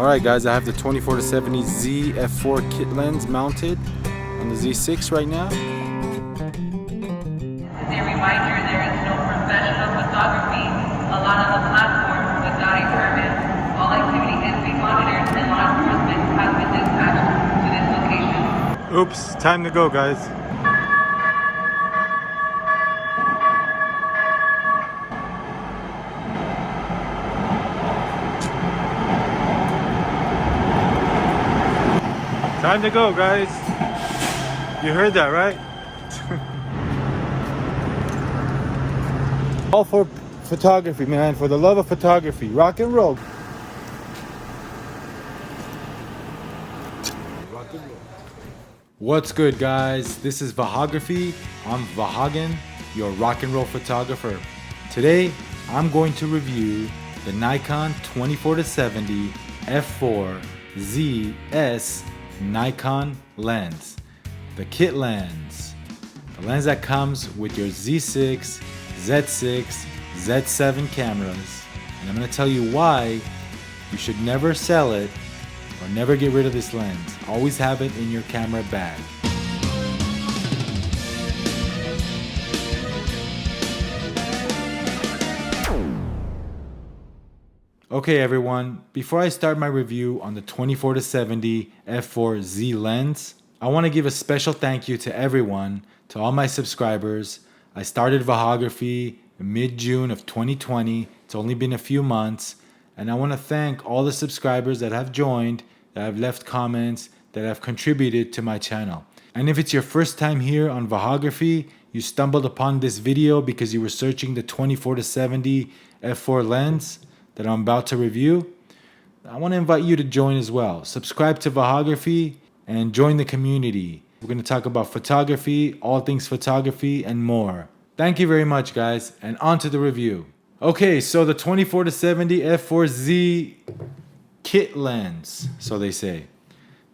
Alright guys, I have the 24-70 Z f4 kit lens mounted on the Z6 right now. As a reminder, there is no professional photography allowed on the platform without a permit. All activity is being monitored and law enforcement has been dispatched to this location. Oops, time to go guys. Time to go, guys. You heard that, right? All for photography, man. For the love of photography. Rock and roll. Rock and roll. What's good, guys? This is Vahography. I'm Vahagan, your rock and roll photographer. Today, I'm going to review the Nikon 24-70 f4 Z6s Nikon lens, the kit lens, the lens that comes with your Z6, Z6, Z7 cameras. And I'm going to tell you why you should never sell it or never get rid of this lens. Always have it in your camera bag. Okay everyone, before I start my review on the 24-70 f4 Z lens, I want to give a special thank you to everyone, to all my subscribers. I started Vahography in mid-June of 2020. It's only been a few months, and I want to thank all the subscribers that have joined, that have left comments, that have contributed to my channel. And if it's your first time here on Vahography, you stumbled upon this video because you were searching the 24-70 f4 lens that I'm about to review, I want to invite you to join as well. Subscribe to Vahography and join the community. We're going to talk about photography, all things photography, and more. Thank you very much, guys, and on to the review. Okay, so the 24-70 f4Z kit lens, so they say.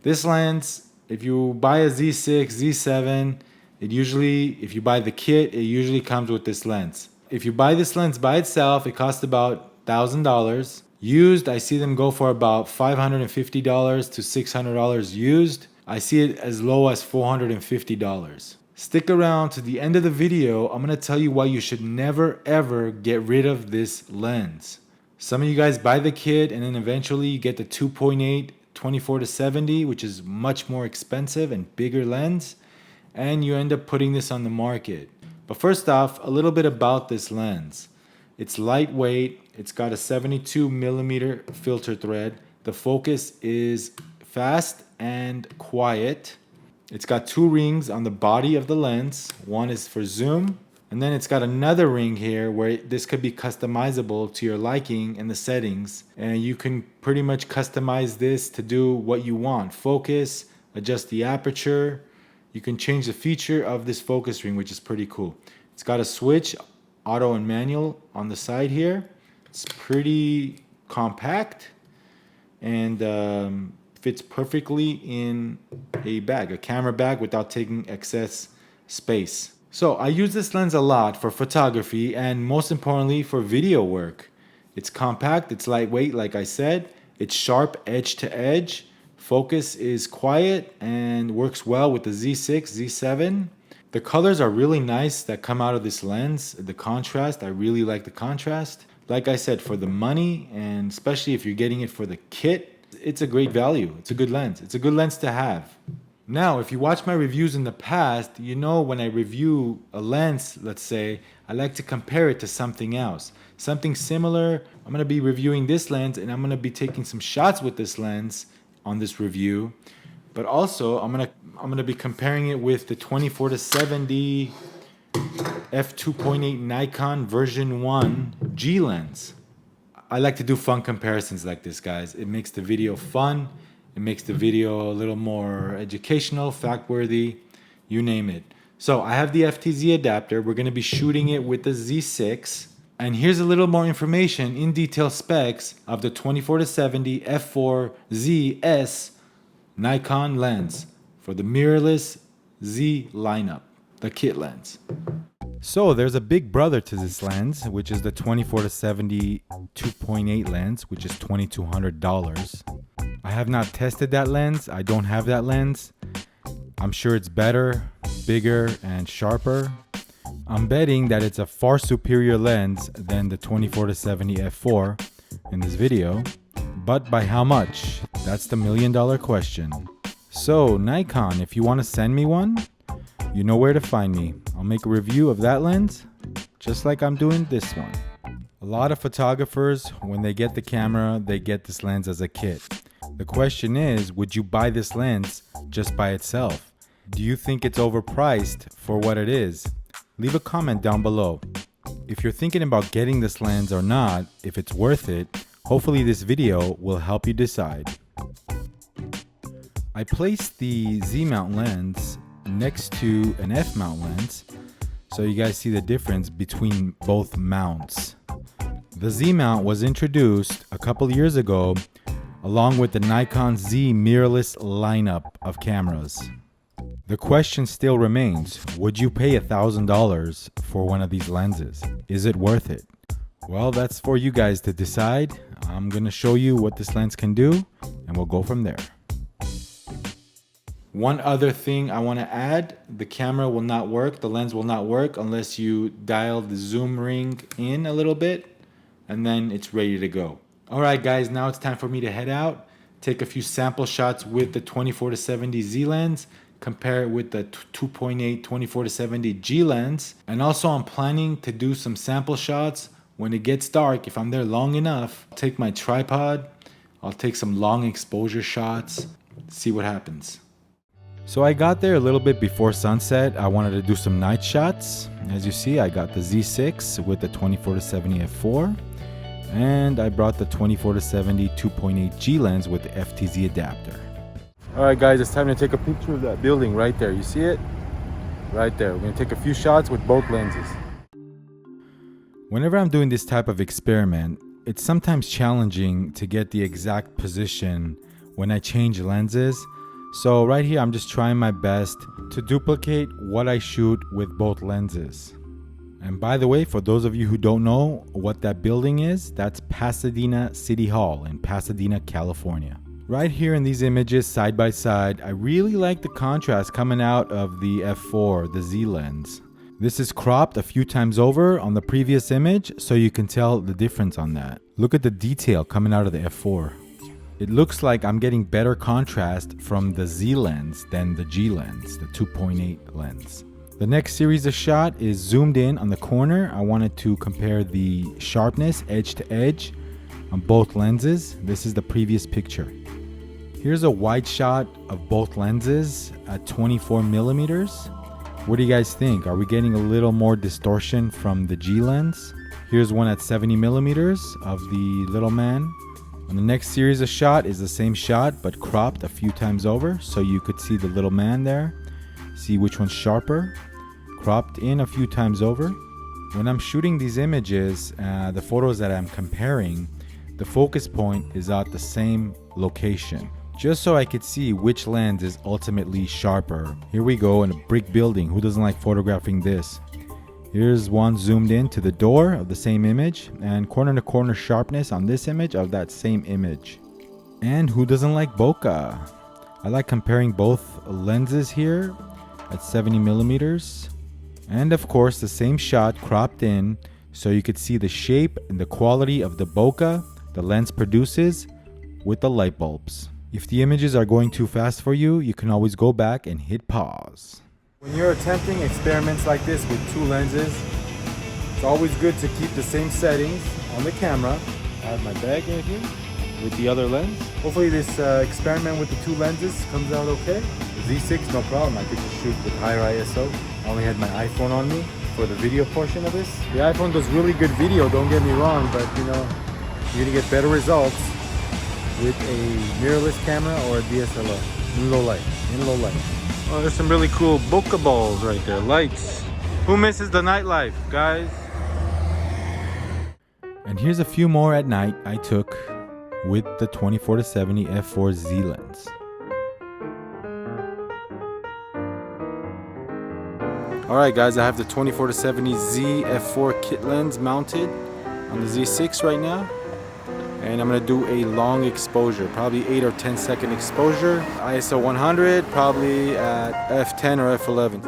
This lens, if you buy a Z6, Z7, if you buy the kit, it usually comes with this lens. If you buy this lens by itself, it costs about $1,000. Used, I see them go for about $550 to $600 used. I see it as low as $450. Stick around to the end of the video. I'm going to tell you why you should never ever get rid of this lens. Some of you guys buy the kit and then eventually you get the 2.8 24-70, which is much more expensive and bigger lens, and you end up putting this on the market. But first off, a little bit about this lens. It's lightweight. It's got a 72mm filter thread. The focus is fast and quiet. It's got two rings on the body of the lens. One is for zoom, and then it's got another ring here where this could be customizable to your liking in the settings, and you can pretty much customize this to do what you want. Focus, adjust the aperture. You can change the feature of this focus ring, which is pretty cool. It's got a switch, auto and manual, on the side here. It's pretty compact and fits perfectly in a bag, a camera bag, without taking excess space. So I use this lens a lot for photography and most importantly for video work. It's compact, it's lightweight like I said, it's sharp edge to edge, focus is quiet and works well with the Z6, Z7. The colors are really nice that come out of this lens. The contrast, I really like the contrast. Like I said, for the money, and especially if you're getting it for the kit, it's a great value. It's a good lens. It's a good lens to have. Now, if you watch my reviews in the past, you know when I review a lens, let's say, I like to compare it to something else. Something similar. I'm going to be reviewing this lens and I'm going to be taking some shots with this lens on this review. But also, I'm gonna be comparing it with the 24-70 f2.8 Nikon version 1 G lens. I like to do fun comparisons like this, guys. It makes the video fun. It makes the video a little more educational, fact-worthy, you name it. So I have the FTZ adapter. We're gonna be shooting it with the Z6. And here's a little more information in detail specs of the 24-70 f4 Z6s Nikon lens for the mirrorless Z lineup, the kit lens. So there's a big brother to this lens, which is the 24-70 2.8 lens, which is $2,200. I have not tested that lens. I don't have that lens. I'm sure it's better, bigger, and sharper. I'm betting that it's a far superior lens than the 24-70 f4 in this video. But by how much? That's the million-dollar question. So Nikon, if you want to send me one, you know where to find me. I'll make a review of that lens, just like I'm doing this one. A lot of photographers, when they get the camera, they get this lens as a kit. The question is, would you buy this lens just by itself? Do you think it's overpriced for what it is? Leave a comment down below. If you're thinking about getting this lens or not, if it's worth it, hopefully this video will help you decide. I placed the Z mount lens next to an F mount lens so you guys see the difference between both mounts. The Z mount was introduced a couple years ago along with the Nikon Z mirrorless lineup of cameras. The question still remains, would you pay $1,000 for one of these lenses? Is it worth it? Well, that's for you guys to decide. I'm gonna show you what this lens can do and we'll go from there. One other thing I want to add, the camera will not work, the lens will not work unless you dial the zoom ring in a little bit and then it's ready to go. Alright guys, now it's time for me to head out, take a few sample shots with the 24-70 Z lens, compare it with the 2.8 24-70 G lens, and also I'm planning to do some sample shots when it gets dark. If I'm there long enough, I'll take my tripod, I'll take some long exposure shots, see what happens. So I got there a little bit before sunset. I wanted to do some night shots. As you see, I got the Z6 with the 24-70 f4, and I brought the 24-70 2.8 G lens with the FTZ adapter. Alright guys, it's time to take a picture of that building right there. You see it? Right there. We're going to take a few shots with both lenses. Whenever I'm doing this type of experiment, it's sometimes challenging to get the exact position when I change lenses. So right here, I'm just trying my best to duplicate what I shoot with both lenses. And by the way, for those of you who don't know what that building is, that's Pasadena City Hall in Pasadena, California. Right here in these images side by side, I really like the contrast coming out of the f4, the Z lens. This is cropped a few times over on the previous image, so you can tell the difference on that. Look at the detail coming out of the f4. It looks like I'm getting better contrast from the Z lens than the G lens, the 2.8 lens. The next series of shot is zoomed in on the corner. I wanted to compare the sharpness edge to edge on both lenses. This is the previous picture. Here's a wide shot of both lenses at 24 millimeters. What do you guys think? Are we getting a little more distortion from the G lens? Here's one at 70 millimeters of the little man. And the next series of shot is the same shot but cropped a few times over so you could see the little man there. See which one's sharper. Cropped in a few times over. When I'm shooting these images, the photos that I'm comparing, the focus point is at the same location, just so I could see which lens is ultimately sharper. Here we go in a brick building. Who doesn't like photographing this? Here's one zoomed in to the door of the same image, and corner to corner sharpness on this image of that same image. And who doesn't like bokeh? I like comparing both lenses here at 70 millimeters. And of course the same shot cropped in so you could see the shape and the quality of the bokeh the lens produces with the light bulbs. If the images are going too fast for you, you can always go back and hit pause. When you're attempting experiments like this with two lenses, it's always good to keep the same settings on the camera. I have my bag in here with the other lens. Hopefully this experiment with the two lenses comes out okay. The Z6, no problem. I could just shoot with higher ISO. I only had my iPhone on me for the video portion of this. The iPhone does really good video, don't get me wrong, but you know, you're gonna get better results with a mirrorless camera or a DSLR in low light. Oh, there's some really cool bokeh balls right there, lights. Who misses the nightlife, guys? And here's a few more at night I took with the 24-70 f4 Z lens. Alright guys, I have the 24-70 Z f4 kit lens mounted on the Z6 right now. And I'm gonna do a long exposure, probably 8 or 10-second exposure. ISO 100, probably at f10 or f11.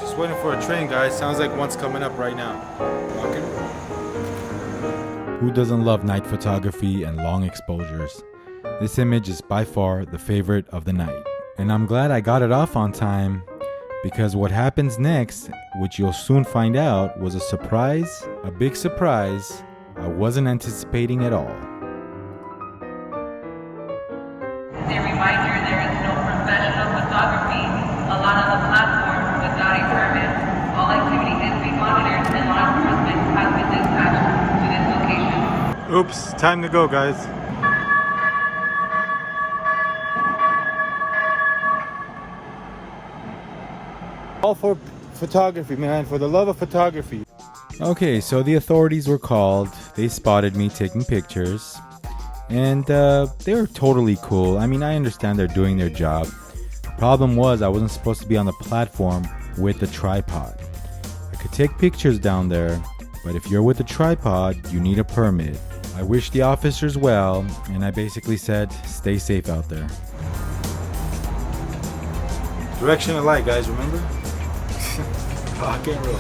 Just waiting for a train, guys. Sounds like one's coming up right now. Walking. Who doesn't love night photography and long exposures? This image is by far the favorite of the night. And I'm glad I got it off on time, because what happens next, which you'll soon find out, was a surprise, a big surprise I wasn't anticipating at all. As a reminder, there is no professional photography allowed on the platform without a permit. All activity is being monitored and law enforcement has been dispatched to this location. Oops, time to go, guys. All for photography, man, for the love of photography. Okay, so the authorities were called. They spotted me taking pictures. And they were totally cool. I mean, I understand they're doing their job. The problem was I wasn't supposed to be on the platform with the tripod. I could take pictures down there, but if you're with a tripod, you need a permit. I wished the officers well, and I basically said, stay safe out there. Direction of light, guys, remember? Rock and roll.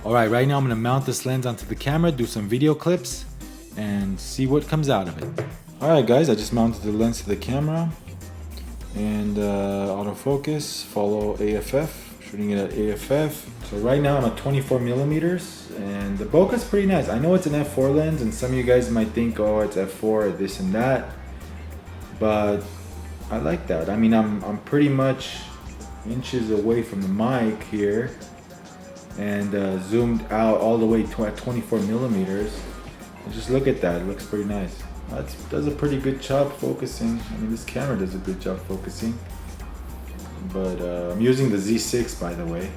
Alright, right now I'm going to mount this lens onto the camera, do some video clips, and see what comes out of it. Alright guys, I just mounted the lens to the camera. And autofocus, follow AFF, shooting it at AFF. So right now I'm at 24 millimeters, and the bokeh's pretty nice. I know it's an f4 lens, and some of you guys might think, oh, it's f4, this and that. But I like that. I mean, I'm pretty much inches away from the mic here, and zoomed out all the way at 24 millimeters. And just look at that, it looks pretty nice. That does a pretty good job focusing. I mean, this camera does a good job focusing. But I'm using the Z6, by the way.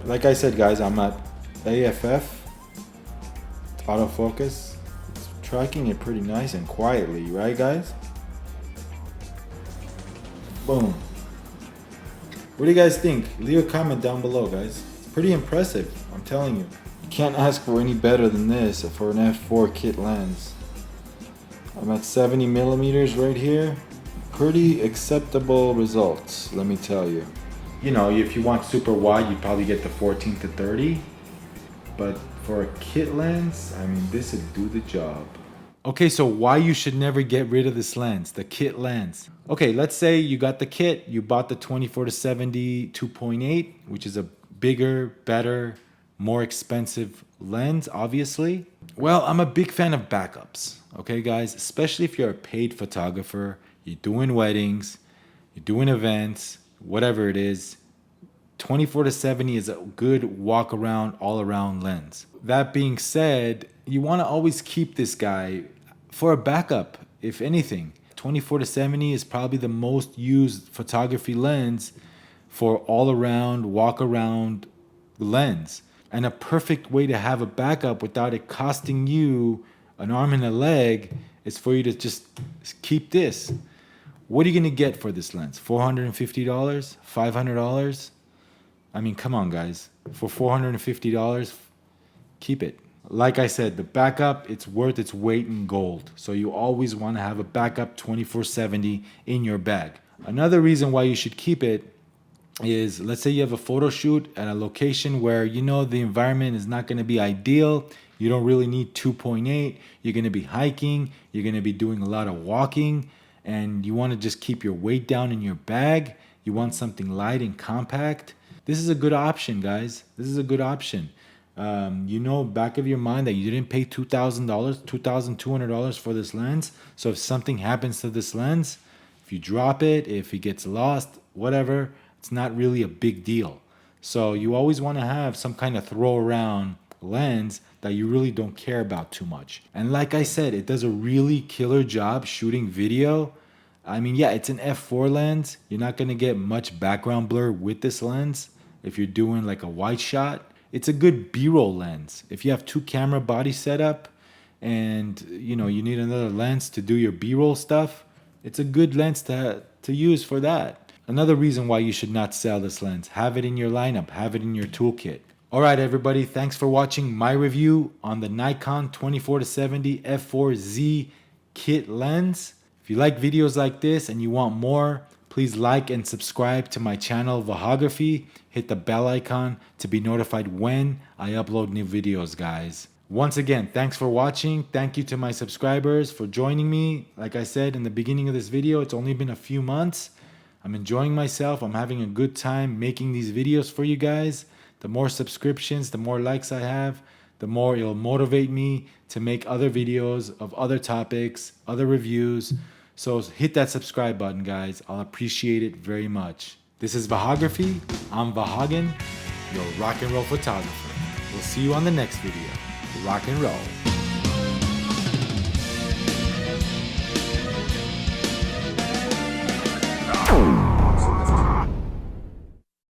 Like I said, guys, I'm at AFF, autofocus. It's tracking it pretty nice and quietly, right guys? Boom. What do you guys think? Leave a comment down below, guys. It's pretty impressive, I'm telling you. You can't ask for any better than this for an f4 kit lens. I'm at 70 millimeters right here. Pretty acceptable results, let me tell you. You know, if you want super wide, you'd probably get the 14 to 30. But for a kit lens, I mean, this would do the job. Okay, so why you should never get rid of this lens, the kit lens. Okay, let's say you got the kit, you bought the 24 to 70 2.8, which is a bigger, better, more expensive lens, obviously. Well, I'm a big fan of backups, okay guys? Especially if you're a paid photographer, you're doing weddings, you're doing events, whatever it is. 24 to 70 is a good walk around, all around lens. That being said, you want to always keep this guy for a backup, if anything. 24 to 70 is probably the most used photography lens for all around, walk around lens. And a perfect way to have a backup without it costing you an arm and a leg is for you to just keep this. What are you going to get for this lens? $450? $500? I mean, come on, guys. For $450, keep it. Like I said, the backup, it's worth its weight in gold. So you always want to have a backup 24/70 in your bag. Another reason why you should keep it is, let's say you have a photo shoot at a location where you know the environment is not going to be ideal. You don't really need 2.8. You're going to be hiking. You're going to be doing a lot of walking. And you want to just keep your weight down in your bag. You want something light and compact. This is a good option, guys. This is a good option. You know, back of your mind that you didn't pay $2,000, $2,200 for this lens. So if something happens to this lens, if you drop it, if it gets lost, whatever, it's not really a big deal. So you always want to have some kind of throw around lens that you really don't care about too much. And like I said, it does a really killer job shooting video. I mean, yeah, it's an f4 lens. You're not going to get much background blur with this lens if you're doing like a wide shot. It's a good B-roll lens. If you have two camera body setup and you know you need another lens to do your B-roll stuff, it's a good lens to use for that. Another reason why you should not sell this lens. Have it in your lineup, have it in your toolkit. Alright everybody, thanks for watching my review on the Nikon 24-70 f4Z kit lens. If you like videos like this and you want more, please like and subscribe to my channel Vahography. Hit the bell icon to be notified when I upload new videos, guys. Once again, thanks for watching. Thank you to my subscribers for joining me. Like I said in the beginning of this video, it's only been a few months. I'm enjoying myself. I'm having a good time making these videos for you guys. The more subscriptions, the more likes I have, the more it'll motivate me to make other videos of other topics, other reviews. So hit that subscribe button, guys. I'll appreciate it very much. This is Vahography. I'm Vahagan, your rock and roll photographer. We'll see you on the next video. Rock and roll.